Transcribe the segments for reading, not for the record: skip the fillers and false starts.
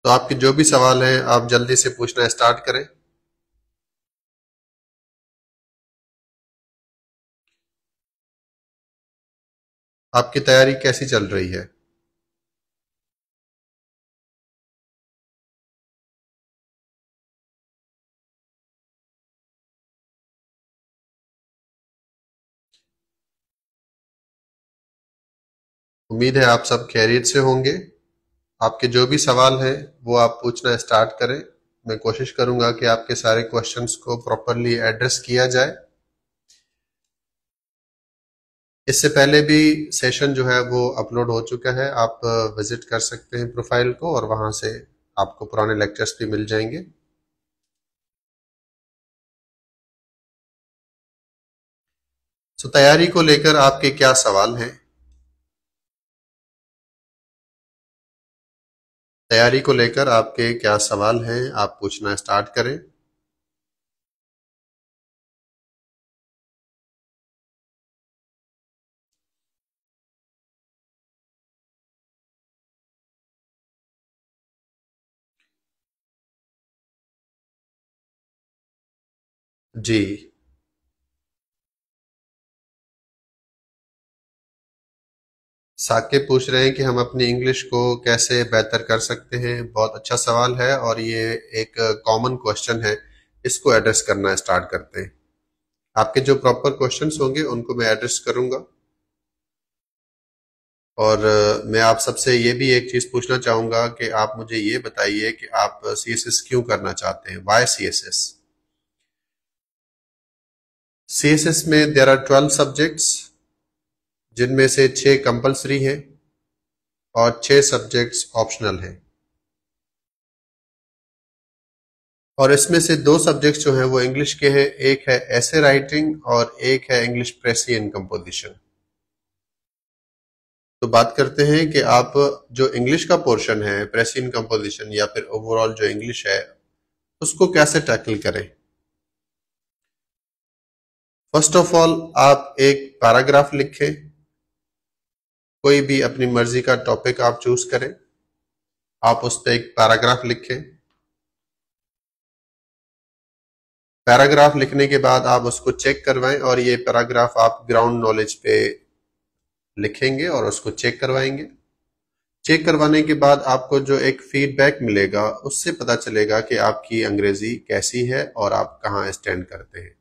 तो आपके जो भी सवाल हैं आप जल्दी से पूछना स्टार्ट करें। आपकी तैयारी कैसी चल रही है? उम्मीद है आप सब खैरियत से होंगे। आपके जो भी सवाल हैं वो आप पूछना स्टार्ट करें। मैं कोशिश करूंगा कि आपके सारे क्वेश्चंस को प्रॉपरली एड्रेस किया जाए। इससे पहले भी सेशन जो है वो अपलोड हो चुका है, आप विजिट कर सकते हैं प्रोफाइल को और वहां से आपको पुराने लेक्चर्स भी मिल जाएंगे। तो तैयारी को लेकर आपके क्या सवाल हैं? तैयारी को लेकर आपके क्या सवाल हैं, आप पूछना स्टार्ट करें। जी, साकिब पूछ रहे हैं कि हम अपनी इंग्लिश को कैसे बेहतर कर सकते हैं। बहुत अच्छा सवाल है और ये एक कॉमन क्वेश्चन है, इसको एड्रेस करना स्टार्ट करते हैं। आपके जो प्रॉपर क्वेश्चंस होंगे उनको मैं एड्रेस करूंगा। और मैं आप सबसे ये भी एक चीज पूछना चाहूंगा कि आप मुझे ये बताइए कि आप सीएसएस क्यों करना चाहते हैं, वाई सीएसएस? सीएसएस में देयर आर 12 सब्जेक्ट्स, जिनमें से 6 कंपलसरी हैं और 6 सब्जेक्ट्स ऑप्शनल हैं। और इसमें से 2 सब्जेक्ट्स जो हैं वो इंग्लिश के हैं, एक है एसे राइटिंग और एक है इंग्लिश प्रेसियन कंपोजिशन। तो बात करते हैं कि आप जो इंग्लिश का पोर्शन है, प्रेसियन कंपोजिशन या फिर ओवरऑल जो इंग्लिश है, उसको कैसे टैकल करें। फर्स्ट ऑफ ऑल आप एक पैराग्राफ लिखें, कोई भी अपनी मर्जी का टॉपिक आप चूज करें, आप उस पर एक पैराग्राफ लिखें। पैराग्राफ लिखने के बाद आप उसको चेक करवाएं और ये पैराग्राफ आप ग्राउंड नॉलेज पे लिखेंगे और उसको चेक करवाएंगे। चेक करवाने के बाद आपको जो एक फीडबैक मिलेगा उससे पता चलेगा कि आपकी अंग्रेजी कैसी है और आप कहाँ स्टैंड करते हैं,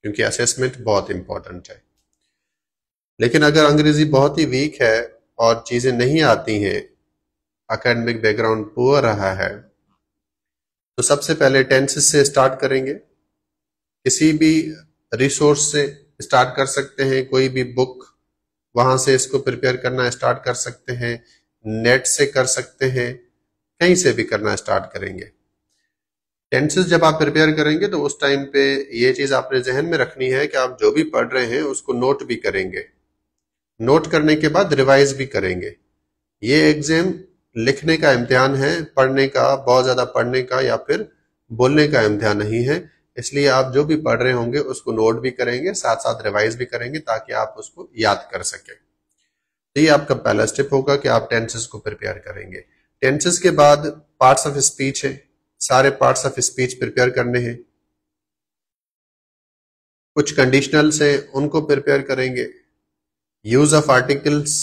क्योंकि असेसमेंट बहुत इंपॉर्टेंट है। लेकिन अगर अंग्रेजी बहुत ही वीक है और चीजें नहीं आती हैं, एकेडमिक बैकग्राउंड पुअर रहा है, तो सबसे पहले टेंसेस से स्टार्ट करेंगे। किसी भी रिसोर्स से स्टार्ट कर सकते हैं, कोई भी बुक, वहां से इसको प्रिपेयर करना स्टार्ट कर सकते हैं, नेट से कर सकते हैं, कहीं से भी करना स्टार्ट करेंगे। टेंसेस जब आप प्रिपेयर करेंगे तो उस टाइम पे ये चीज आपने जहन में रखनी है कि आप जो भी पढ़ रहे हैं उसको नोट भी करेंगे। नोट करने के बाद रिवाइज भी करेंगे। ये एग्जाम लिखने का इम्तिहान है, पढ़ने का, बहुत ज्यादा पढ़ने का या फिर बोलने का इम्तिहान नहीं है। इसलिए आप जो भी पढ़ रहे होंगे उसको नोट भी करेंगे, साथ साथ रिवाइज भी करेंगे ताकि आप उसको याद कर सके। तो ये आपका पहला स्टेप होगा कि आप टेंसेस को प्रिपेयर करेंगे। टेंसेस के बाद पार्ट्स ऑफ स्पीच है, सारे पार्ट्स ऑफ स्पीच प्रिपेयर करने हैं। कुछ कंडीशनल्स हैं, उनको प्रिपेयर करेंगे। यूज ऑफ आर्टिकल्स,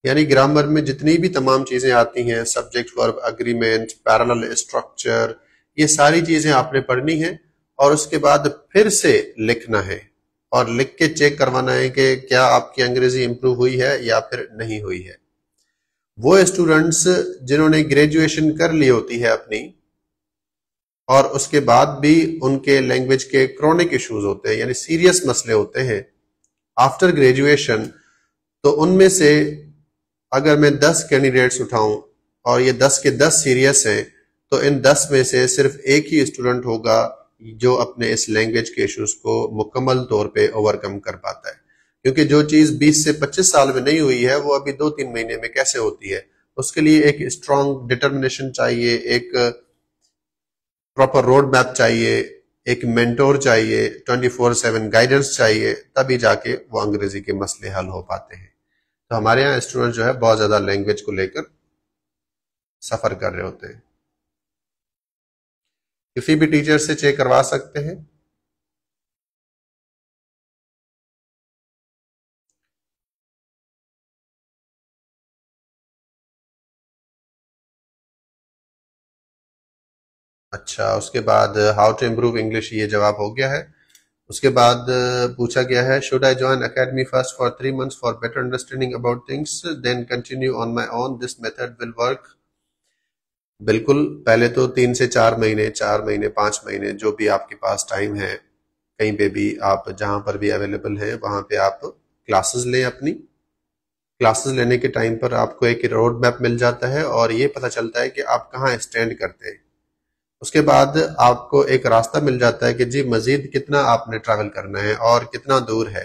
यानी ग्रामर में जितनी भी तमाम चीजें आती हैं, subject verb agreement, parallel structure, ये सारी चीजें आपने पढ़नी है और उसके बाद फिर से लिखना है और लिख के चेक करवाना है कि क्या आपकी अंग्रेजी इंप्रूव हुई है या फिर नहीं हुई है। वो स्टूडेंट्स जिन्होंने ग्रेजुएशन कर ली होती है अपनी और उसके बाद भी उनके लैंग्वेज के क्रॉनिक इश्यूज होते हैं, यानी सीरियस मसले होते हैं आफ्टर ग्रेजुएशन, तो उनमें से अगर मैं 10 कैंडिडेट्स उठाऊं और ये 10 के 10 सीरियस हैं, तो इन 10 में से सिर्फ एक ही स्टूडेंट होगा जो अपने इस लैंग्वेज के इश्यूज को मुकम्मल तौर पे ओवरकम कर पाता है। क्योंकि जो चीज 20 से 25 साल में नहीं हुई है वो अभी 2-3 महीने में कैसे होती है, उसके लिए एक स्ट्रॉन्ग डिटर्मिनेशन चाहिए, एक प्रॉपर रोड मैप चाहिए, एक मेंटोर चाहिए, 24/7 गाइडेंस चाहिए, तभी जाके वो अंग्रेजी के मसले हल हो पाते हैं। तो हमारे यहाँ स्टूडेंट जो है बहुत ज्यादा लैंग्वेज को लेकर सफर कर रहे होते हैं। किसी भी टीचर से चेक करवा सकते हैं। अच्छा, उसके बाद हाउ टू इम्प्रूव इंग्लिश, ये जवाब हो गया है। उसके बाद पूछा गया है should I join academy first for 3 months for better understanding about things then continue on my own, this method will work. बिल्कुल, पहले तो 3 से 4 महीने, 4 महीने, 5 महीने, जो भी आपके पास टाइम है, कहीं पे भी आप जहां पर भी अवेलेबल है वहां पे आप क्लासेस लें। अपनी क्लासेस लेने के टाइम पर आपको एक रोड मैप मिल जाता है और ये पता चलता है कि आप कहाँ स्टैंड करते हैं। उसके बाद आपको एक रास्ता मिल जाता है कि जी मजीद कितना आपने ट्रैवल करना है और कितना दूर है,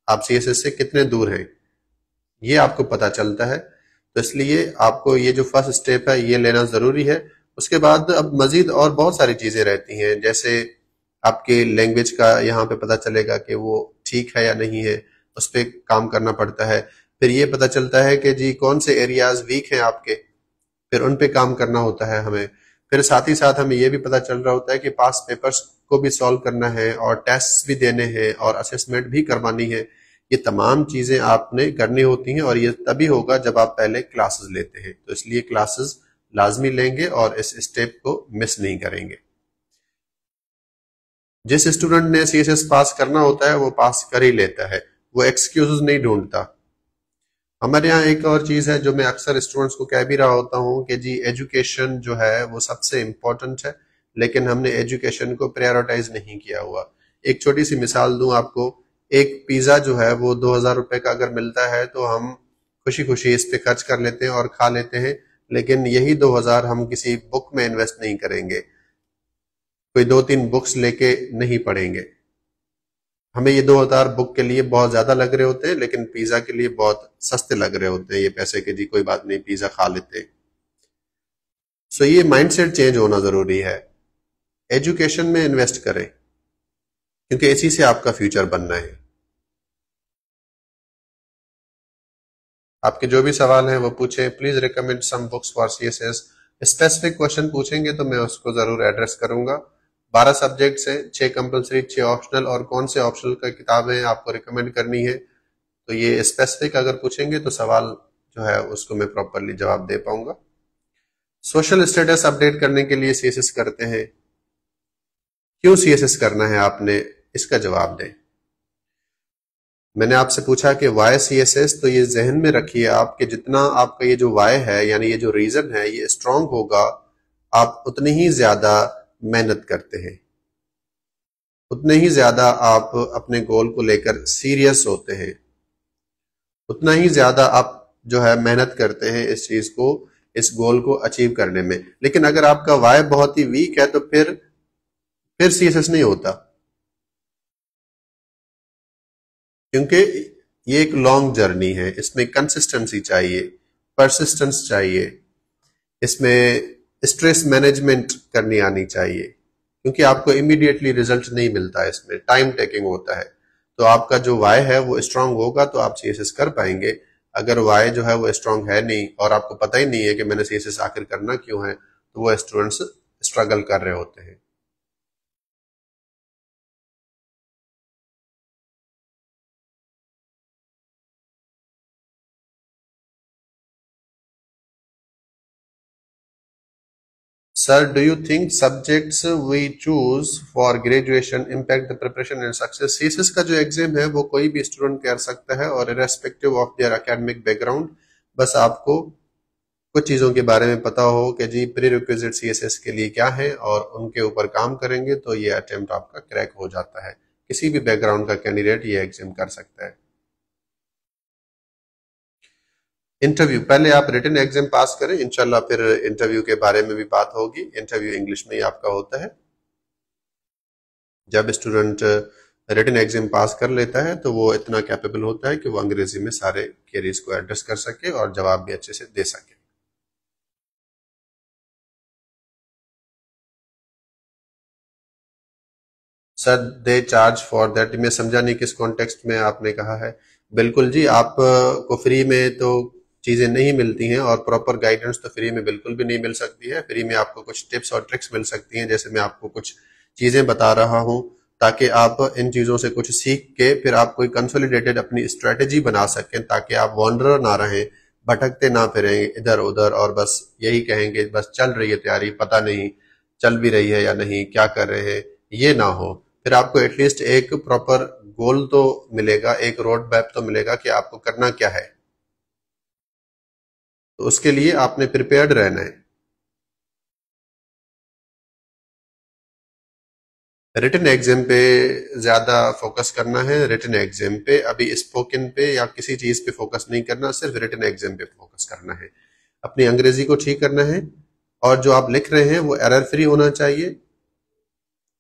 आप सीएसएस से कितने दूर हैं, ये आपको पता चलता है। तो इसलिए आपको ये जो फर्स्ट स्टेप है ये लेना जरूरी है। उसके बाद अब मजीद और बहुत सारी चीजें रहती हैं, जैसे आपके लैंग्वेज का यहाँ पे पता चलेगा कि वो ठीक है या नहीं है, उस पर काम करना पड़ता है। फिर ये पता चलता है कि जी कौन से एरियाज वीक हैं आपके, फिर उन पे काम करना होता है हमें। फिर साथ ही साथ हमें ये भी पता चल रहा होता है कि पास पेपर्स को भी सॉल्व करना है और टेस्ट भी देने हैं और असेसमेंट भी करवानी है। ये तमाम चीजें आपने करनी होती हैं और ये तभी होगा जब आप पहले क्लासेस लेते हैं। तो इसलिए क्लासेस लाजमी लेंगे और इस स्टेप को मिस नहीं करेंगे। जिस स्टूडेंट ने सीएसएस पास करना होता है वो पास कर ही लेता है, वो एक्सक्यूज नहीं ढूंढता। हमारे यहाँ एक और चीज है जो मैं अक्सर स्टूडेंट्स को कह भी रहा होता हूँ कि जी एजुकेशन जो है वो सबसे इम्पोर्टेंट है, लेकिन हमने एजुकेशन को प्रायोरिटाइज नहीं किया हुआ। एक छोटी सी मिसाल दूं आपको, एक पिज्जा जो है वो 2,000 रुपए का अगर मिलता है तो हम खुशी खुशी इस पे खर्च कर लेते हैं और खा लेते हैं, लेकिन यही 2,000 हम किसी बुक में इन्वेस्ट नहीं करेंगे, कोई 2-3 बुक्स लेके नहीं पढ़ेंगे। हमें ये 2,000 बुक के लिए बहुत ज्यादा लग रहे होते हैं, लेकिन पिज्जा के लिए बहुत सस्ते लग रहे होते हैं ये पैसे के, जी कोई बात नहीं पिज्जा खा लेते हैं। सो ये माइंडसेट चेंज होना जरूरी है। एजुकेशन में इन्वेस्ट करें क्योंकि इसी से आपका फ्यूचर बनना है। आपके जो भी सवाल हैं वो पूछें। Please recommend some books for CSS. Specific question पूछेंगे तो मैं उसको जरूर एड्रेस करूंगा। 12 सब्जेक्ट्स हैं, 6 कंपलसरी, 6 ऑप्शनल, और कौन से ऑप्शनल का किताबें आपको रिकमेंड करनी है, तो ये स्पेसिफिक अगर पूछेंगे तो सवाल जो है उसको मैं प्रॉपरली जवाब दे पाऊंगा। सोशल स्टेटस अपडेट करने के लिए सीएसएस करते हैं। क्यों सीएसएस करना है आपने, इसका जवाब दें। मैंने आपसे पूछा कि वाई सीएसएस, तो ये जहन में रखिए आप कि जितना आपका ये जो वाई है यानी ये जो रीजन है ये स्ट्रांग होगा, आप उतनी ही ज्यादा मेहनत करते हैं, उतने ही ज्यादा आप अपने गोल को लेकर सीरियस होते हैं, उतना ही ज्यादा आप जो है मेहनत करते हैं इस चीज को, इस गोल को अचीव करने में। लेकिन अगर आपका वाई बहुत ही वीक है तो फिर सीएसएस नहीं होता, क्योंकि ये एक लॉन्ग जर्नी है, इसमें कंसिस्टेंसी चाहिए, परसिस्टेंस चाहिए, इसमें स्ट्रेस मैनेजमेंट करनी आनी चाहिए, क्योंकि आपको इमीडिएटली रिजल्ट नहीं मिलता है, इसमें टाइम टेकिंग होता है। तो आपका जो वाई है वो स्ट्रांग होगा तो आप सीएसएस कर पाएंगे। अगर वाई जो है वो स्ट्रांग है नहीं और आपको पता ही नहीं है कि मैंने सीएसएस आखिर करना क्यों है, तो वो स्टूडेंट्स स्ट्रगल कर रहे होते हैं। Sir, do you think subjects we choose for graduation impact the preparation and success? CSS का जो एग्जाम है वो कोई भी स्टूडेंट कर सकता है और irrespective of their academic background, बस आपको कुछ चीजों के बारे में पता हो कि जी प्री रिक्विजिट सीएसएस के लिए क्या है और उनके ऊपर काम करेंगे तो ये अटेम्प्ट आपका क्रैक हो जाता है। किसी भी बैकग्राउंड का कैंडिडेट ये एग्जाम कर सकता है। इंटरव्यू, पहले आप रिटन एग्जाम पास करें, इंशाल्लाह फिर इंटरव्यू के बारे में भी बात होगी। इंटरव्यू इंग्लिश में ही आपका होता है। जब स्टूडेंट रिटन एग्जाम पास कर लेता है तो वो इतना कैपेबल होता है कि वो अंग्रेजी में सारे क्वेरीज को एड्रेस कर सके और जवाब भी अच्छे से दे सके। Sir they charge for that, मैं समझा नहीं किस कॉन्टेक्स्ट में आपने कहा है। बिल्कुल जी, आप को फ्री में तो चीजें नहीं मिलती हैं, और प्रॉपर गाइडेंस तो फ्री में बिल्कुल भी नहीं मिल सकती है। फ्री में आपको कुछ टिप्स और ट्रिक्स मिल सकती हैं, जैसे मैं आपको कुछ चीजें बता रहा हूं, ताकि आप इन चीजों से कुछ सीख के फिर आप कोई कंसोलिडेटेड अपनी स्ट्रेटेजी बना सकें, ताकि आप वॉन्डरर ना रहें, भटकते ना फिरें इधर उधर और बस यही कहेंगे बस चल रही है तैयारी, पता नहीं चल भी रही है या नहीं, क्या कर रहे हैं, ये ना हो। फिर आपको एटलीस्ट एक प्रॉपर गोल तो मिलेगा, एक रोड मैप तो मिलेगा कि आपको करना क्या है। तो उसके लिए आपने प्रिपेयर्ड रहना है। रिटन एग्जाम पे ज्यादा फोकस करना है। रिटन एग्जाम पे अभी स्पोकन पे या किसी चीज पे फोकस नहीं करना, सिर्फ रिटन एग्जाम पे फोकस करना है। अपनी अंग्रेजी को ठीक करना है, और जो आप लिख रहे हैं वो एरर फ्री होना चाहिए।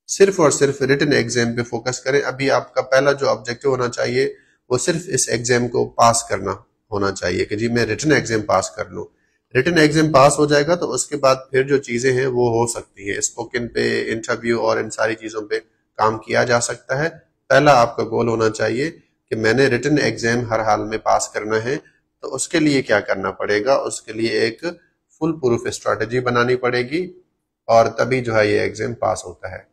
सिर्फ और सिर्फ रिटन एग्जाम पे फोकस करें। अभी आपका पहला जो ऑब्जेक्टिव होना चाहिए वो सिर्फ इस एग्जाम को पास करना होना चाहिए, कि जी मैं रिटन एग्जाम पास कर लूं। रिटन एग्जाम पास हो जाएगा तो उसके बाद फिर जो चीजें हैं वो हो सकती है, स्पोकन पे, इंटरव्यू और इन सारी चीजों पे काम किया जा सकता है। पहला आपका गोल होना चाहिए कि मैंने रिटन एग्जाम हर हाल में पास करना है। तो उसके लिए क्या करना पड़ेगा, उसके लिए एक फुल प्रूफ स्ट्रैटेजी बनानी पड़ेगी, और तभी जो है ये एग्जाम पास होता है।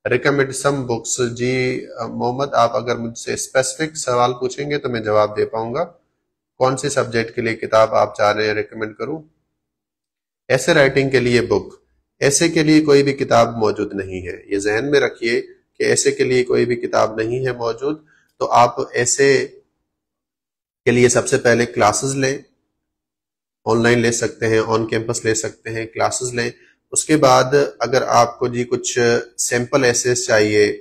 Recommend some books. जी मोहम्मद, आप अगर मुझसे स्पेसिफिक सवाल पूछेंगे तो मैं जवाब दे पाऊंगा। कौन से सब्जेक्ट के लिए किताब आप चाह रहे हैं रिकमेंड करूं? ऐसे राइटिंग के लिए बुक। ऐसे के लिए कोई भी किताब मौजूद नहीं है, ये जहन में रखिए कि ऐसे के लिए कोई भी किताब नहीं है मौजूद। तो आप ऐसे के लिए सबसे पहले क्लासेस लें, ऑनलाइन ले सकते हैं, ऑन कैंपस ले सकते हैं, क्लासेस लें। उसके बाद अगर आपको जी कुछ सैंपल एसेस चाहिए,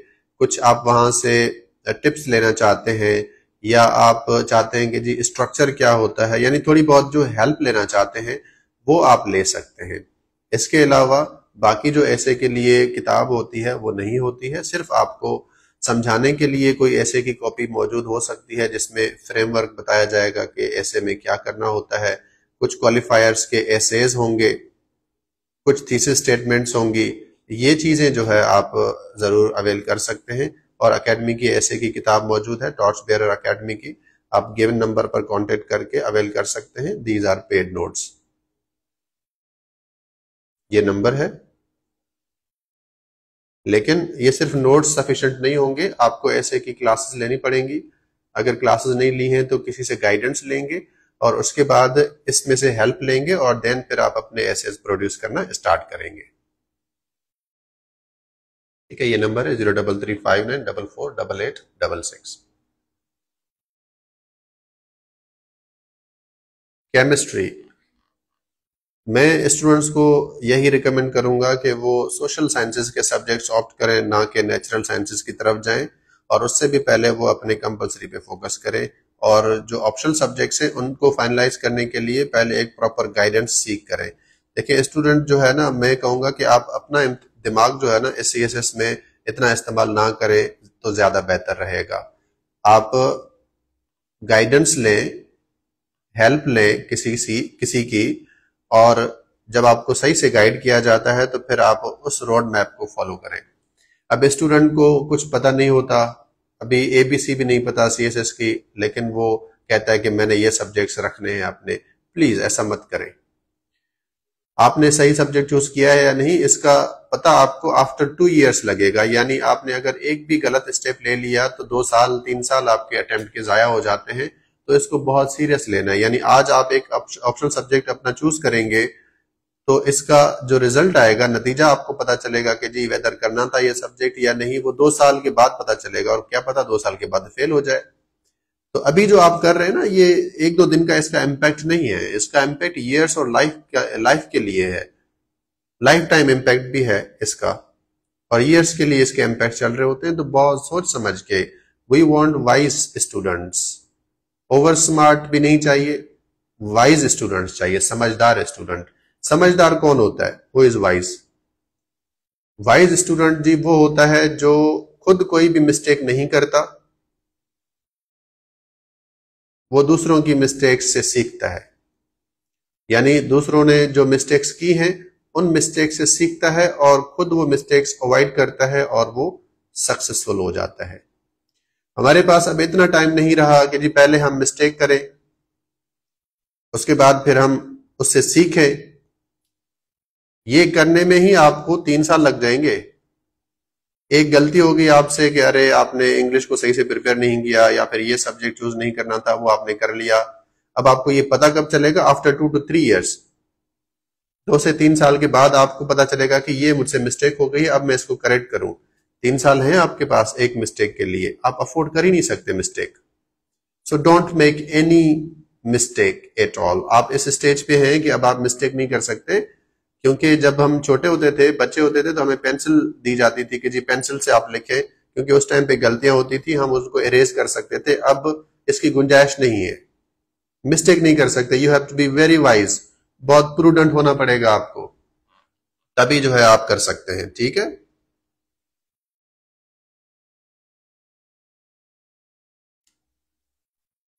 कुछ आप वहां से टिप्स लेना चाहते हैं, या आप चाहते हैं कि जी स्ट्रक्चर क्या होता है, यानी थोड़ी बहुत जो हेल्प लेना चाहते हैं वो आप ले सकते हैं। इसके अलावा बाकी जो ऐसे के लिए किताब होती है वो नहीं होती है। सिर्फ आपको समझाने के लिए कोई ऐसे की कॉपी मौजूद हो सकती है, जिसमें फ्रेमवर्क बताया जाएगा कि ऐसे में क्या करना होता है। कुछ क्वालिफायर्स के एसेज होंगे, कुछ थीसिस स्टेटमेंट्स होंगी। ये चीजें जो है आप जरूर अवेल कर सकते हैं। और एकेडमी की ऐसे की किताब मौजूद है, टॉर्च बेयरर एकेडमी की, आप गिवन नंबर पर कांटेक्ट करके अवेल कर सकते हैं। दीज आर पेड नोट्स, ये नंबर है। लेकिन ये सिर्फ नोट्स सफिशिएंट नहीं होंगे, आपको ऐसे की क्लासेस लेनी पड़ेंगी। अगर क्लासेस नहीं ली हैं तो किसी से गाइडेंस लेंगे, और उसके बाद इसमें से हेल्प लेंगे, और देन फिर आप अपने एसेज प्रोड्यूस करना स्टार्ट करेंगे। ठीक है, ये नंबर है 0335944886। केमिस्ट्री, मैं स्टूडेंट्स को यही रिकमेंड करूंगा कि वो सोशल साइंसेज के सब्जेक्ट्स ऑप्ट करें, ना कि नेचुरल साइंसेज की तरफ जाएं। और उससे भी पहले वो अपने कंपलसरी पे फोकस करें, और जो ऑप्शनल सब्जेक्ट्स हैं उनको फाइनलाइज करने के लिए पहले एक प्रॉपर गाइडेंस सीख करें। देखिए स्टूडेंट जो है ना, मैं कहूंगा कि आप अपना दिमाग जो है ना SCSS में इतना इस्तेमाल ना करें तो ज्यादा बेहतर रहेगा। आप गाइडेंस लें, हेल्प लें किसी की, और जब आपको सही से गाइड किया जाता है तो फिर आप उस रोड मैप को फॉलो करें। अब स्टूडेंट को कुछ पता नहीं होता, अभी ABC भी नहीं पता CSS की, लेकिन वो कहता है कि मैंने ये सब्जेक्ट्स रखने हैं अपने। प्लीज ऐसा मत करें। आपने सही सब्जेक्ट चूज किया है या नहीं, इसका पता आपको आफ्टर 2 years लगेगा। यानी आपने अगर एक भी गलत स्टेप ले लिया तो 2 साल 3 साल आपके अटेम्प्ट के जाया हो जाते हैं। तो इसको बहुत सीरियस लेना है। यानी आज आप एक ऑप्शनल सब्जेक्ट अपना चूज करेंगे तो इसका जो रिजल्ट आएगा, नतीजा आपको पता चलेगा कि जी वेदर करना था ये सब्जेक्ट या नहीं, वो 2 साल के बाद पता चलेगा। और क्या पता 2 साल के बाद फेल हो जाए। तो अभी जो आप कर रहे हैं ना, ये 1-2 दिन का इसका इम्पैक्ट नहीं है, इसका इम्पैक्ट ईयर्स और लाइफ के लिए है। लाइफ टाइम इम्पैक्ट भी है इसका, और ईयर्स के लिए इसके इम्पैक्ट चल रहे होते हैं। तो बहुत सोच समझ के, we want wise students. Over smart भी नहीं चाहिए, वाइज स्टूडेंट्स चाहिए, समझदार स्टूडेंट। समझदार कौन होता है? Who is wise? Wise student जी वो होता है जो खुद कोई भी मिस्टेक नहीं करता, वो दूसरों की मिस्टेक्स से सीखता है। यानी दूसरों ने जो मिस्टेक्स की हैं उन मिस्टेक्स से सीखता है, और खुद वो मिस्टेक्स अवॉइड करता है, और वो सक्सेसफुल हो जाता है। हमारे पास अब इतना टाइम नहीं रहा कि जी पहले हम मिस्टेक करें, उसके बाद फिर हम उससे सीखें। ये करने में ही आपको 3 साल लग जाएंगे। एक गलती हो गई आपसे कि अरे आपने इंग्लिश को सही से प्रिपेयर नहीं किया या फिर ये सब्जेक्ट चूज नहीं करना था, वो आपने कर लिया। अब आपको ये पता कब चलेगा? आफ्टर 2 to 3 years, 2 से 3 साल के बाद आपको पता चलेगा कि ये मुझसे मिस्टेक हो गई, अब मैं इसको करेक्ट करूं। 3 साल हैं आपके पास एक मिस्टेक के लिए, आप अफोर्ड कर ही नहीं सकते mistake. So don't make any mistake at all. आप इस स्टेज पे हैं कि अब आप मिस्टेक नहीं कर सकते, क्योंकि जब हम छोटे होते थे, बच्चे होते थे, तो हमें पेंसिल दी जाती थी कि जी पेंसिल से आप लिखें, क्योंकि उस टाइम पे गलतियां होती थी, हम उसको इरेज कर सकते थे। अब इसकी गुंजाइश नहीं है, मिस्टेक नहीं कर सकते। You have to be very wise, बहुत प्रूडेंट होना पड़ेगा आपको, तभी जो है आप कर सकते हैं। ठीक है,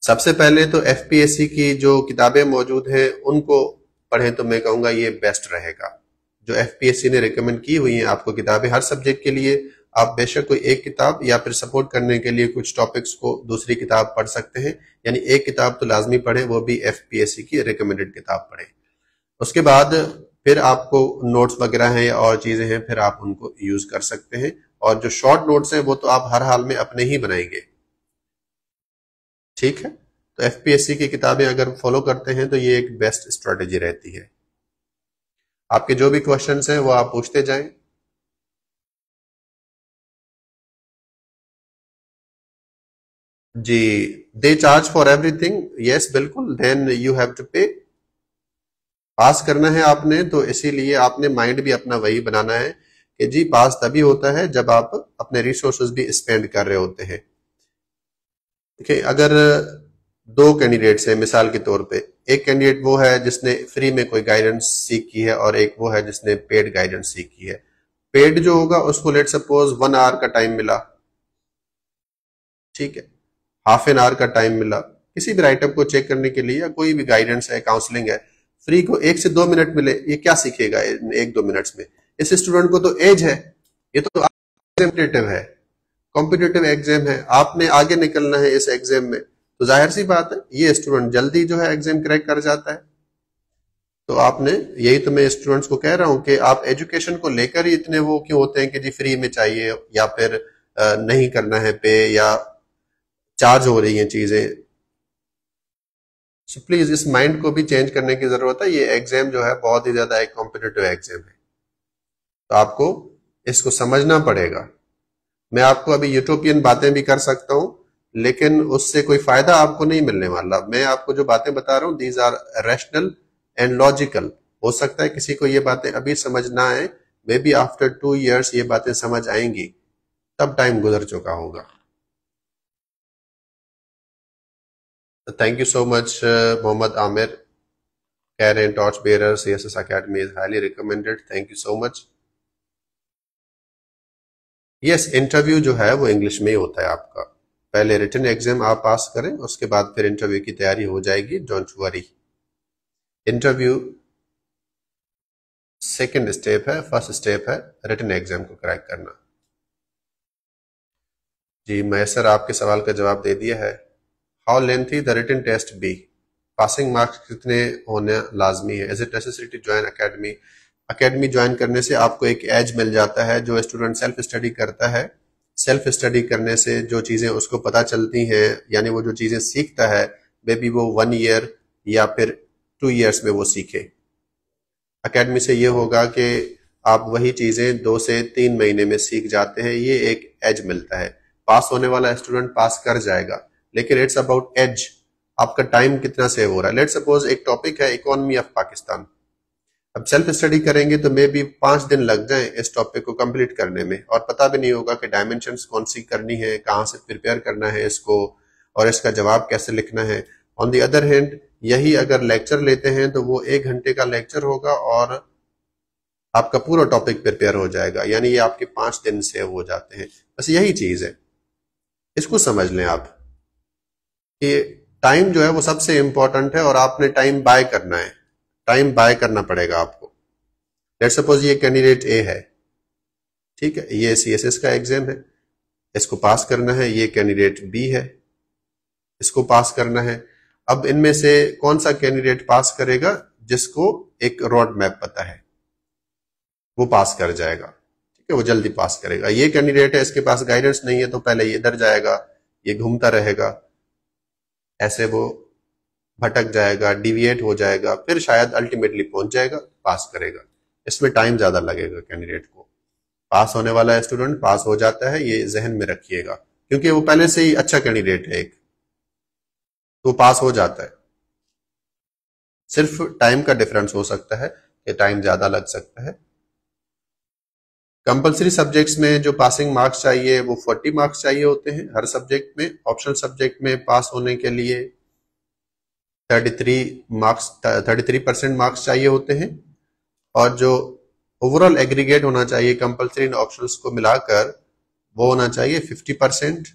सबसे पहले तो एफपीएससी की जो किताबें मौजूद हैं उनको पढ़ें, तो मैं कहूंगा ये बेस्ट रहेगा। जो एफपीएससी ने रिकमेंड की हुई हैं आपको किताबें हर सब्जेक्ट के लिए, आप बेशक कोई एक किताब या फिर सपोर्ट करने के लिए कुछ टॉपिक्स को दूसरी किताब पढ़ सकते हैं, यानी एक किताब तो लाजमी पढ़ें, वो भी एफपीएससी की रिकमेंडेड किताब पढ़ें। उसके बाद फिर आपको नोट्स वगैरह हैं और चीजें हैं, फिर आप उनको यूज कर सकते हैं। और जो शॉर्ट नोट्स हैं वो तो आप हर हाल में अपने ही बनाएंगे। ठीक है, तो एफपीएससी की किताबें अगर फॉलो करते हैं तो ये एक बेस्ट स्ट्रेटेजी रहती है। आपके जो भी क्वेश्चंस हैं वो आप पूछते जाएं। जी, they charge for everything, yes बिल्कुल, then you have to pay. Pass करना है आपने, तो इसीलिए आपने माइंड भी अपना वही बनाना है कि जी पास तभी होता है जब आप अपने रिसोर्सेज भी स्पेंड कर रहे होते हैं। देखिए, अगर दो कैंडिडेट्स हैं मिसाल के तौर पे, एक कैंडिडेट वो है जिसने फ्री में कोई गाइडेंस सीख की है और एक वो है जिसने पेड गाइडेंस सीख की है। पेड जो होगा उसको लेट सपोज 1 आवर का टाइम मिला, ठीक है, हाफ एन आवर का टाइम मिला किसी भी राइटअप को चेक करने के लिए, या कोई भी गाइडेंस है, काउंसलिंग है, फ्री को 1 से 2 मिनट मिले, ये क्या सीखेगा इन 1-2 मिनट्स में? इस स्टूडेंट को तो एज है, ये तो कॉम्पिटिटिव है, कॉम्पिटिटिव एग्जाम है, आपने आगे निकलना है इस एग्जाम में, तो जाहिर सी बात है ये स्टूडेंट जल्दी जो है एग्जाम क्रैक कर जाता है। तो आपने, यही तो मैं स्टूडेंट्स को कह रहा हूं कि आप एजुकेशन को लेकर ही इतने वो क्यों होते हैं कि जी फ्री में चाहिए, या फिर नहीं करना है पे, या चार्ज हो रही हैं चीजें। सो प्लीज इस माइंड को भी चेंज करने की जरूरत है। ये एग्जाम जो है बहुत ही ज्यादा एक कॉम्पिटिटिव एग्जाम है, तो आपको इसको समझना पड़ेगा। मैं आपको अभी यूटोपियन बातें भी कर सकता हूं, लेकिन उससे कोई फायदा आपको नहीं मिलने वाला। मैं आपको जो बातें बता रहा हूं these are rational and logical. हो सकता है किसी को ये बातें अभी समझ ना आए, मे बी आफ्टर 2 years ये बातें समझ आएंगी, तब टाइम गुजर चुका होगा। Thank you so much Mohammad Aamir, कह रहे हैं torch bearer CSS academy is highly recommended, thank you so much. Yes, interview जो है वो इंग्लिश में ही होता है आपका। पहले रिटन एग्जाम आप पास करें, उसके बाद फिर इंटरव्यू की तैयारी हो जाएगी, don't worry. Interview second step है, फर्स्ट स्टेप है रिटन एग्जाम को क्रैक करना। जी मैसर आपके सवाल का जवाब दे दिया है। How lengthy the written test be, passing marks कितने होने लाजमी है? Is it necessary to join academy? Academy join करने से आपको एक एज मिल जाता है। जो स्टूडेंट सेल्फ स्टडी करता है, सेल्फ स्टडी करने से जो चीजें उसको पता चलती हैं, यानी वो जो चीजें सीखता है, मे बी वो 1 year या फिर 2 years में वो सीखे। अकेडमी से ये होगा कि आप वही चीजें 2 से 3 महीने में सीख जाते हैं, ये एक एज मिलता है। पास होने वाला स्टूडेंट पास कर जाएगा, लेकिन इट्स अबाउट एज, आपका टाइम कितना सेव हो रहा है। लेट सपोज एक टॉपिक है इकोनॉमी ऑफ पाकिस्तान, अब सेल्फ स्टडी करेंगे तो मे बी 5 दिन लग जाए इस टॉपिक को कंप्लीट करने में, और पता भी नहीं होगा कि डायमेंशंस कौन सी करनी है, कहाँ से प्रिपेयर करना है इसको, और इसका जवाब कैसे लिखना है। ऑन दी अदर हैंड यही अगर लेक्चर लेते हैं तो वो 1 घंटे का लेक्चर होगा और आपका पूरा टॉपिक प्रिपेयर हो जाएगा, यानी ये आपके 5 दिन सेव हो जाते हैं। बस यही चीज है, इसको समझ लें आप कि टाइम जो है वो सबसे इंपॉर्टेंट है, और आपने टाइम बाय करना है, टाइम बाय करना पड़ेगा आपको। लेट सपोज ये कैंडिडेट ए है, ठीक है, ये सीएसएस का एग्जाम है, इसको पास करना है। ये कैंडिडेट बी है, इसको पास करना है। अब इनमें से कौन सा कैंडिडेट पास करेगा? जिसको एक रोड मैप पता है वो पास कर जाएगा, ठीक है, वो जल्दी पास करेगा। ये कैंडिडेट है, इसके पास गाइडेंस नहीं है, तो पहले ये इधर जाएगा, ये घूमता रहेगा, ऐसे वो भटक जाएगा, डिविएट हो जाएगा, फिर शायद अल्टीमेटली पहुंच जाएगा, पास करेगा। इसमें टाइम ज्यादा लगेगा कैंडिडेट को। पास होने वाला है स्टूडेंट, पास हो जाता है, ये जहन में रखिएगा, क्योंकि वो पहले से ही अच्छा कैंडिडेट है एक, तो पास हो जाता है। सिर्फ टाइम का डिफरेंस हो सकता है कि टाइम ज्यादा लग सकता है। कंपलसरी सब्जेक्ट्स में जो पासिंग मार्क्स चाहिए वो 40 मार्क्स चाहिए होते हैं हर सब्जेक्ट में। ऑप्शनल सब्जेक्ट में पास होने के लिए 33% मार्क्स चाहिए होते हैं, और जो ओवरऑल एग्रीगेट होना चाहिए कंपलसरी एंड ऑप्शनल्स को मिलाकर वो होना चाहिए 50%,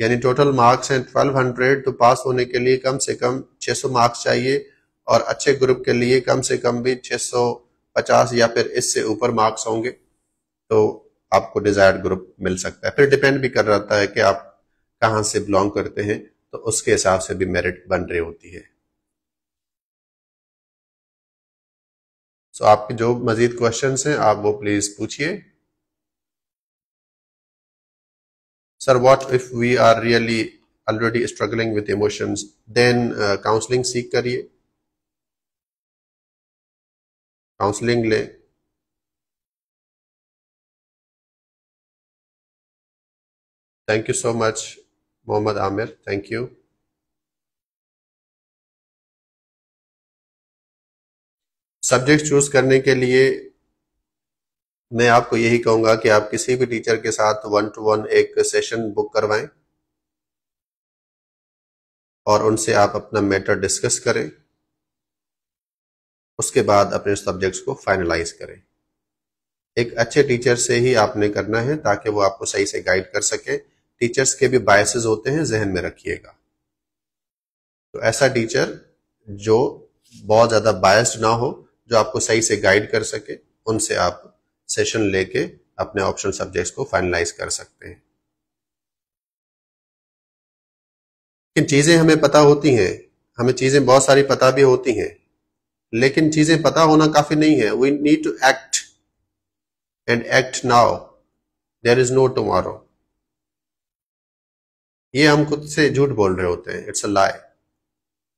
यानी टोटल मार्क्स हैं 1200। तो पास होने के लिए कम से कम 600 मार्क्स चाहिए, और अच्छे ग्रुप के लिए कम से कम भी 650 या फिर इससे ऊपर मार्क्स होंगे, तो आपको डिजायर्ड ग्रुप मिल सकता है। फिर डिपेंड भी कर रहता है कि आप कहां से बिलोंग करते हैं, तो उसके हिसाब से भी मेरिट बन रही होती है। सो आपके जो मजीद क्वेश्चंस हैं आप वो प्लीज पूछिए। Sir, what if we are really already struggling with emotions, then counselling seek करिए, काउंसलिंग लें। Thank you so much Mohammad Aamir, thank you. Subject choose करने के लिए मैं आपको यही कहूंगा कि आप किसी भी टीचर के साथ 1-to-1 एक सेशन बुक करवाएं और उनसे आप अपना मैटर डिस्कस करें, उसके बाद अपने सब्जेक्ट्स को फाइनलाइज करें। एक अच्छे टीचर से ही आपने करना है ताकि वो आपको सही से गाइड कर सके। टीचर्स के भी बायसेस होते हैं, जहन में रखिएगा। तो ऐसा टीचर जो बहुत ज्यादा बायस्ड ना हो, जो आपको सही से गाइड कर सके, उनसे आप सेशन लेके अपने ऑप्शनल सब्जेक्ट्स को फाइनलाइज कर सकते हैं। लेकिन चीजें हमें पता होती हैं, हमें चीजें बहुत सारी पता भी होती हैं, लेकिन चीजें पता होना काफी नहीं है। We need to act, and act now, there is no tomorrow. ये हम खुद से झूठ बोल रहे होते हैं, इट्स अ लाई,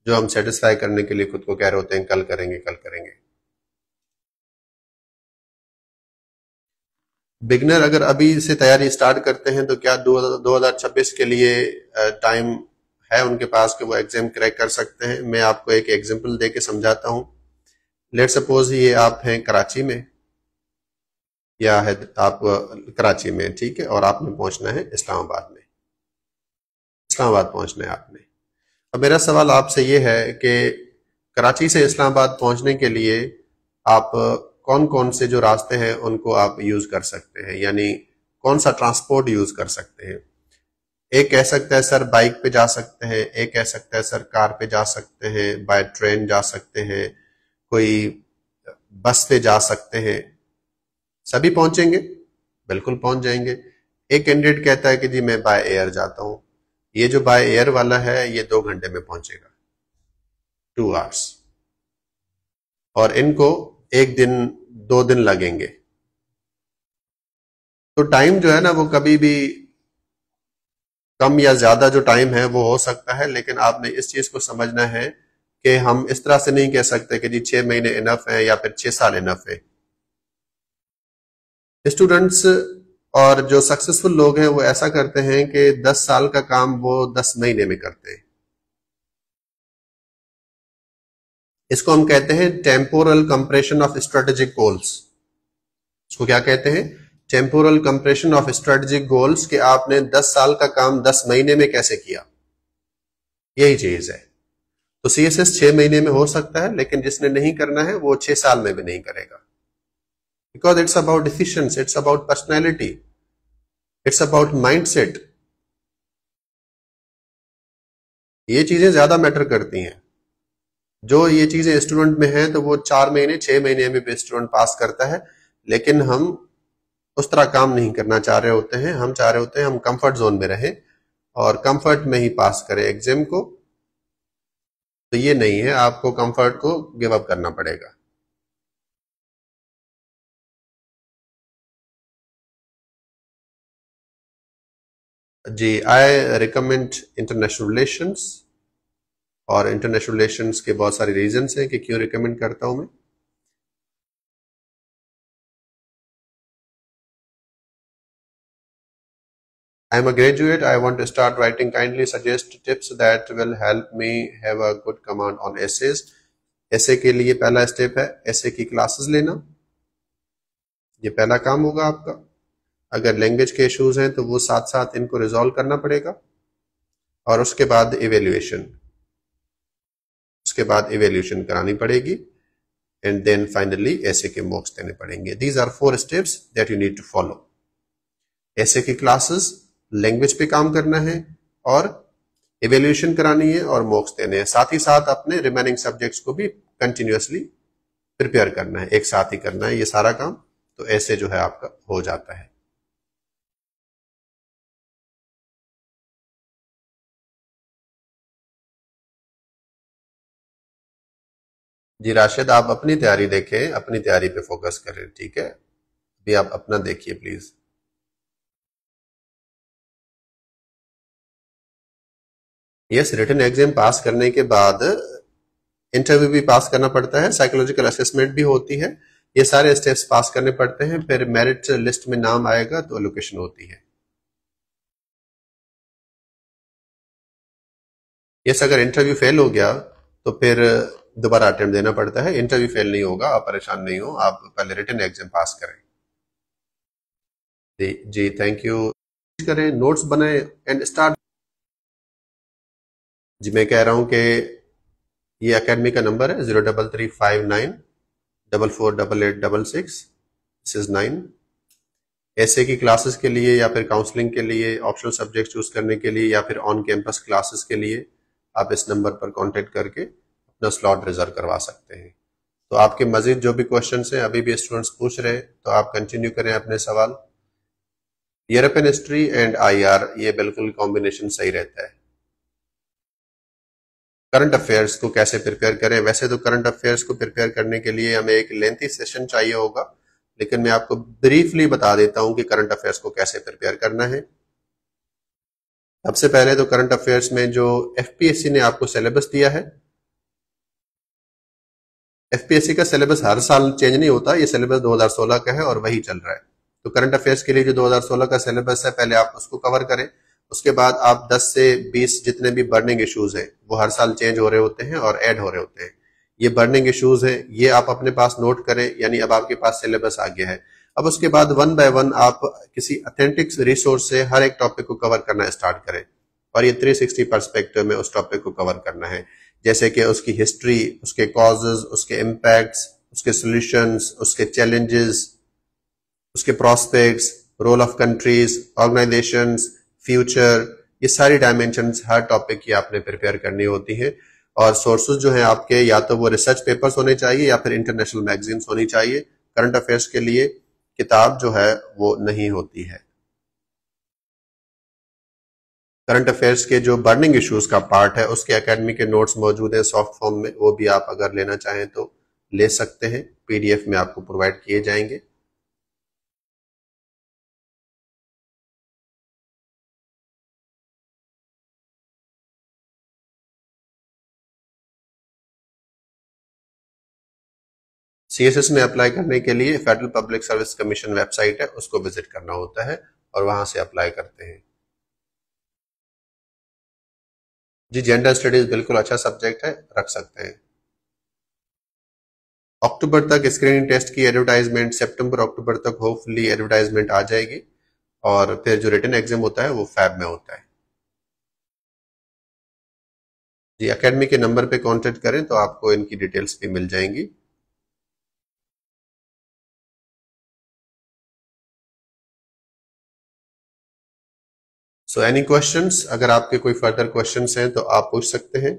जो हम सेटिस्फाई करने के लिए खुद को कह रहे होते हैं कल करेंगे कल करेंगे। बिगनर अगर अभी से तैयारी स्टार्ट करते हैं तो क्या 2026 के लिए टाइम है उनके पास कि वो एग्जाम क्रैक कर सकते हैं? मैं आपको एक एग्जांपल देके समझाता हूं। लेट सपोज ये आप हैं कराची में, या है आप कराची में, ठीक है, और आपने पहुंचना है इस्लामाबाद में, इस्लामाबाद पहुंचना है आपने। अब मेरा सवाल आपसे ये है कि कराची से इस्लामाबाद पहुंचने के लिए आप कौन कौन से जो रास्ते हैं उनको आप यूज कर सकते हैं, यानी कौन सा ट्रांसपोर्ट यूज कर सकते हैं? एक कह सकता है सर बाइक पे जा सकते हैं, एक कह सकता है सर कार पे जा सकते हैं, बाय ट्रेन जा सकते हैं, कोई बस पे जा सकते हैं। सभी पहुंचेंगे? बिल्कुल पहुंच जाएंगे। एक कैंडिडेट कहता है कि जी मैं बाय एयर जाता हूं। ये जो बाय एयर वाला है ये 2 घंटे में पहुंचेगा, 2 आवर्स, और इनको 1 दिन 2 दिन लगेंगे। तो टाइम जो है ना वो कभी भी कम या ज्यादा जो टाइम है वो हो सकता है, लेकिन आपने इस चीज को समझना है कि हम इस तरह से नहीं कह सकते कि जी 6 महीने इनफ है या फिर 6 साल इनफ है। स्टूडेंट्स और जो सक्सेसफुल लोग हैं वो ऐसा करते हैं कि 10 साल का काम वो 10 महीने में करते हैं। इसको हम कहते हैं temporal compression of strategic goals. इसको क्या कहते हैं? Temporal compression of strategic goals, कि आपने 10 साल का काम 10 महीने में कैसे किया, यही चीज है। तो सीएसएस 6 महीने में हो सकता है, लेकिन जिसने नहीं करना है वो 6 साल में भी नहीं करेगा, because it's about efficiency, it's about personality, it's about mindset. ये चीजें ज्यादा मैटर करती हैं। जो ये चीजें स्टूडेंट में हैं तो वो 4 महीने 6 महीने में भी स्टूडेंट पास करता है, लेकिन हम उस तरह काम नहीं करना चाह रहे होते हैं। हम चाह रहे होते हैं हम कंफर्ट जोन में रहें और कंफर्ट में ही पास करें एग्जाम को। तो ये नहीं है, आपको कंफर्ट को गिव अप करना पड़ेगा। जी, आई रिकमेंड इंटरनेशनल रिलेशंस, और इंटरनेशनल रिलेशंस के बहुत सारे रीजंस हैं कि क्यों रिकमेंड करता हूं मैं। I am a graduate. I want to start writing. Kindly suggest tips that will help me have a good command on essays. essay के लिए पहला स्टेप है essay की क्लासेस लेना, ये पहला काम होगा आपका। अगर लैंग्वेज के इश्यूज हैं तो वो साथ साथ इनको रिजॉल्व करना पड़ेगा, और उसके बाद इवेल्यूएशन करानी पड़ेगी, एंड देन फाइनली essay के मॉक्स देने पड़ेंगे। These are 4 steps that you need to follow. essay की क्लासेस, लैंग्वेज पे काम करना है, और इवेल्यूएशन करानी है, और मॉक्स देने हैं। साथ ही साथ अपने रिमेनिंग सब्जेक्ट्स को भी कंटिन्यूअसली प्रिपेयर करना है, एक साथ ही करना है ये सारा काम, तो ऐसे जो है आपका हो जाता है। जी राशिद, आप अपनी तैयारी देखें, अपनी तैयारी पे फोकस करें, ठीक है? अभी आप अपना देखिए please. Yes, written exam pass करने के बाद इंटरव्यू भी पास करना पड़ता है, साइकोलॉजिकल असेसमेंट भी होती है, ये सारे स्टेप्स पास करने पड़ते हैं, फिर मेरिट लिस्ट में नाम आएगा तो एलोकेशन होती है। यस, अगर इंटरव्यू फेल हो गया तो फिर दोबारा अटेम्प्ट देना पड़ता है। इंटरव्यू फेल नहीं होगा, आप परेशान नहीं हो, आप पहले रिटन एग्जाम पास करें। जी थैंक यू। करें, नोट्स बनाए एंड स्टार्ट। जी मैं कह रहा हूं कि ये एकेडमी का नंबर है 03359448866, दिस इज 9। ऐसे की क्लासेस के लिए या फिर काउंसलिंग के लिए, ऑप्शनल सब्जेक्ट चूज करने के लिए, या फिर ऑन कैंपस क्लासेस के लिए आप इस नंबर पर कांटेक्ट करके अपना स्लॉट रिजर्व करवा सकते हैं। तो आपके मजीद जो भी क्वेश्चंस हैं, अभी भी स्टूडेंट्स पूछ रहे हैं, तो आप कंटिन्यू करें अपने सवाल। यूरोपियन हिस्ट्री एंड आईआर, ये बिल्कुल कॉम्बिनेशन सही रहता है। करंट अफेयर्स को कैसे प्रिपेयर करें? वैसे तो करंट अफेयर्स को प्रिपेयर करने के लिए हमें एक लेंथी सेशन चाहिए होगा, लेकिन मैं आपको ब्रीफली बता देता हूं कि करंट अफेयर्स को कैसे प्रिपेयर करना है। सबसे पहले तो करंट अफेयर्स में जो एफपीएससी ने आपको सिलेबस दिया है, एफपीएससी का सिलेबस हर साल चेंज नहीं होता, ये सिलेबस 2016 का है और वही चल रहा है। तो करंट अफेयर्स के लिए जो 2016 का सिलेबस है, पहले आप उसको कवर करें। उसके बाद आप 10 से 20 जितने भी बर्निंग इश्यूज हैं, वो हर साल चेंज हो रहे होते हैं और ऐड हो रहे होते हैं। ये बर्निंग इश्यूज हैं, ये आप अपने पास नोट करें, यानी अब आपके पास सिलेबस आ गया है। अब उसके बाद 1 बाय 1 आप किसी अथेंटिक रिसोर्स से हर एक टॉपिक को कवर करना स्टार्ट करें, और ये 360 पर्सपेक्टिव में उस टॉपिक को कवर करना है, जैसे कि उसकी हिस्ट्री, उसके कॉजेज, उसके इम्पैक्ट्स, उसके सॉल्यूशंस, उसके चैलेंजेस, उसके prospects, role of countries, organisations, future, ये सारी डायमेंशंस हर टॉपिक की आपने प्रिपेयर करनी होती हैं। और सोर्सेज जो हैं आपके, या तो वो रिसर्च पेपर्स होने चाहिए या फिर इंटरनेशनल मैगजीन्स होनी चाहिए। करंट अफेयर्स के लिए किताब जो है वो नहीं होती है। करंट अफेयर्स के जो बर्निंग इश्यूज का पार्ट है, उसके एकेडमी के नोट्स मौजूद हैं सॉफ्ट फॉर्म में, वो भी आप अगर लेना चाहें तो ले सकते हैं, पीडीएफ में आपको प्रोवाइड किए जाएंगे। सीएसएस में अप्लाई करने के लिए federal public service commission website है, उसको विजिट करना होता है और वहां से अप्लाई करते हैं। जी जेंडर स्टडीज बिल्कुल अच्छा सब्जेक्ट है, रख सकते हैं। अक्टूबर तक स्क्रीनिंग टेस्ट की एडवर्टाइजमेंट, सितंबर अक्टूबर तक होपफुली एडवर्टाइजमेंट आ जाएगी, और फिर जो रिटन एग्जाम होता है वो फैब में होता है। जी एकेडमी के नंबर पे कांटेक्ट करें तो आपको इनकी डिटेल्स भी मिल जाएंगी। सो एनी क्वेश्चंस, अगर आपके कोई फर्दर क्वेश्चंस हैं तो आप पूछ सकते हैं।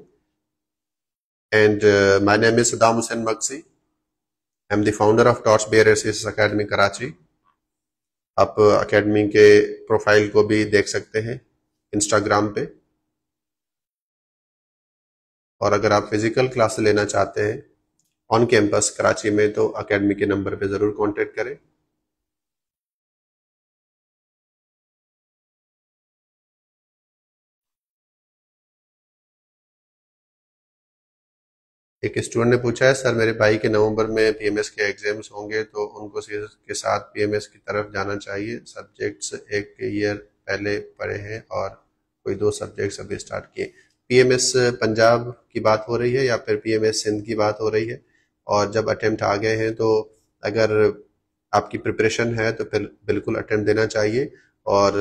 And my name is Saddam Hussain Magsi, I am the founder of torch bearers CSS academy Karachi. आप अकेडमी के प्रोफाइल को भी देख सकते हैं इंस्टाग्राम पे, और अगर आप फिजिकल क्लास लेना चाहते हैं ऑन कैंपस कराची में तो अकेडमी के नंबर पे ज़रूर कांटेक्ट करें। एक स्टूडेंट ने पूछा है, सर मेरे भाई के नवंबर में पीएमएस के एग्जाम्स होंगे तो उनको के साथ पीएमएस की तरफ जाना चाहिए। सब्जेक्ट्स एक ईयर पहले पढ़े हैं और कोई 2 सब्जेक्ट्स अभी स्टार्ट किए। पीएमएस पंजाब की बात हो रही है या फिर पीएमएस सिंध की बात हो रही है? और जब अटेम्प्ट आ गए हैं तो अगर आपकी प्रिपरेशन है तो फिर बिल्कुल अटेम्प्ट देना चाहिए और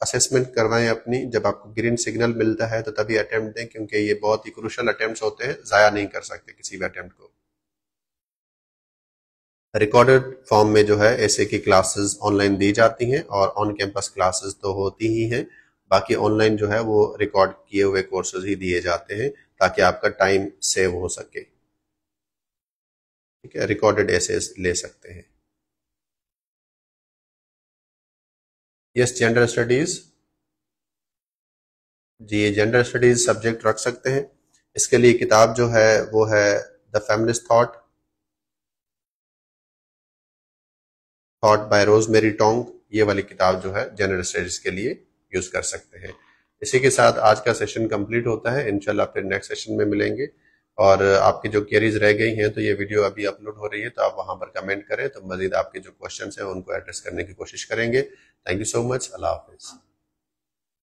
असेसमेंट करवाएं अपनी। जब आपको ग्रीन सिग्नल मिलता है तो तभी अटेम्प्ट दें, क्योंकि ये बहुत ही क्रूशल अटेम्प्ट्स होते हैं, ज़ाया नहीं कर सकते किसी भी अटेम्प्ट को। रिकॉर्डेड फॉर्म में जो है ऐसे की क्लासेस ऑनलाइन दी जाती हैं और ऑन कैंपस क्लासेस तो होती ही हैं। बाकी ऑनलाइन जो है वो रिकॉर्ड किए हुए कोर्सेज ही दिए जाते हैं ताकि आपका टाइम सेव हो सके। ठीक है, रिकॉर्डेड ऐसे ले सकते हैं। यस, जेंडर स्टडीज, जी ये जेंडर स्टडीज सब्जेक्ट रख सकते हैं। इसके लिए किताब जो है वो है the feminist thought by Rosemarie Tong. ये वाली किताब जो है जेंडर स्टडीज के लिए यूज कर सकते हैं। इसी के साथ आज का सेशन कंप्लीट होता है। इंशाल्लाह फिर नेक्स्ट सेशन में मिलेंगे। और आपकी जो क्वेरीज रह गई हैं तो ये वीडियो अभी अपलोड हो रही है तो आप वहां पर कमेंट करें तो मजीद आपके जो क्वेश्चन हैं उनको एड्रेस करने की कोशिश करेंगे। Thank you so much. Allah Hafiz.